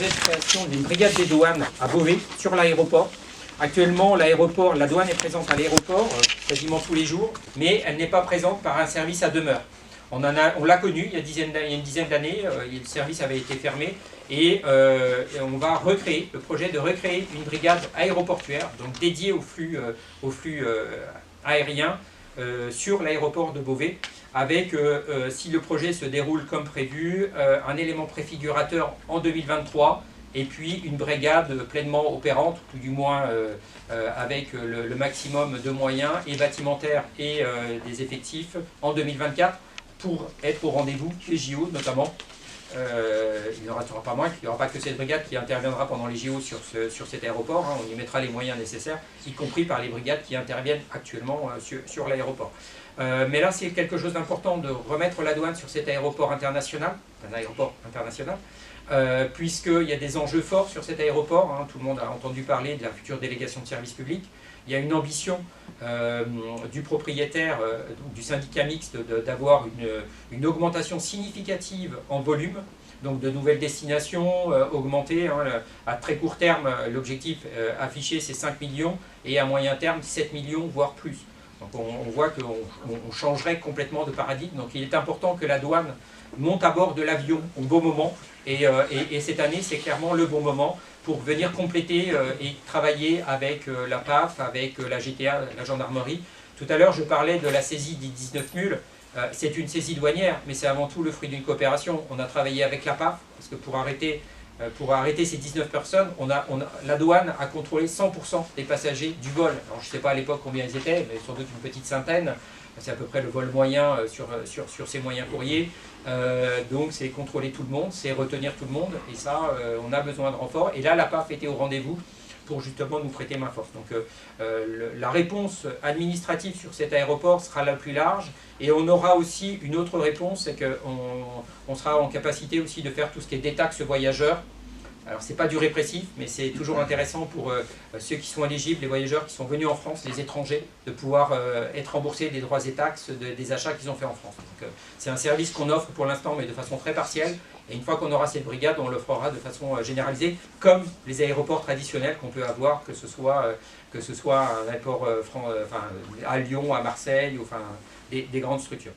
projet de création d'une brigade des douanes à Beauvais, sur l'aéroport. Actuellement, la douane est présente à l'aéroport quasiment tous les jours, mais elle n'est pas présente par un service à demeure. On l'a connu il y a une dizaine d'années, le service avait été fermé, et on va recréer, le projet de recréer une brigade aéroportuaire, donc dédiée au flux aérien sur l'aéroport de Beauvais, avec, si le projet se déroule comme prévu, un élément préfigurateur en 2023, et puis une brigade pleinement opérante, tout du moins avec le maximum de moyens et bâtimentaires et des effectifs en 2024 pour être au rendez-vous des JO notamment. Il n'en restera pas moins qu'il n'y aura pas que cette brigade qui interviendra pendant les JO sur cet aéroport. Hein, on y mettra les moyens nécessaires, y compris par les brigades qui interviennent actuellement sur l'aéroport. Mais là, c'est quelque chose d'important de remettre la douane sur cet aéroport international, puisqu'il y a des enjeux forts sur cet aéroport. Hein, tout le monde a entendu parler de la future délégation de service public. Il y a une ambition du propriétaire, du syndicat mixte, d'avoir une augmentation significative en volume, donc de nouvelles destinations augmentées. Hein, à très court terme, l'objectif affiché c'est 5 millions et à moyen terme 7 millions, voire plus. Donc on voit qu'on changerait complètement de paradigme. Donc il est important que la douane monte à bord de l'avion au bon moment. Et cette année, c'est clairement le bon moment pour venir compléter et travailler avec la PAF, avec la GTA, la gendarmerie. Tout à l'heure, je parlais de la saisie des 19 mules. C'est une saisie douanière, mais c'est avant tout le fruit d'une coopération. On a travaillé avec la PAF, parce que pour arrêter ces 19 personnes, la douane a contrôlé 100% des passagers du vol. Alors je ne sais pas à l'époque combien ils étaient, mais sans doute une petite centaine. C'est à peu près le vol moyen sur ces moyens courriers. Donc c'est contrôler tout le monde, c'est retenir tout le monde, et ça, on a besoin de renfort. Et là, la PAF était au rendez-vous pour justement nous prêter main forte. Donc la réponse administrative sur cet aéroport sera la plus large, et on aura aussi une autre réponse, c'est qu'on sera en capacité aussi de faire tout ce qui est détaxe voyageurs. Alors c'est pas du répressif, mais c'est toujours intéressant pour ceux qui sont éligibles, les voyageurs qui sont venus en France, les étrangers, de pouvoir être remboursés des droits et taxes des achats qu'ils ont fait en France. C'est un service qu'on offre pour l'instant, mais de façon très partielle. Et une fois qu'on aura cette brigade, on le fera de façon généralisée, comme les aéroports traditionnels qu'on peut avoir, que ce soit un aéroport à Lyon, à Marseille, enfin, des grandes structures.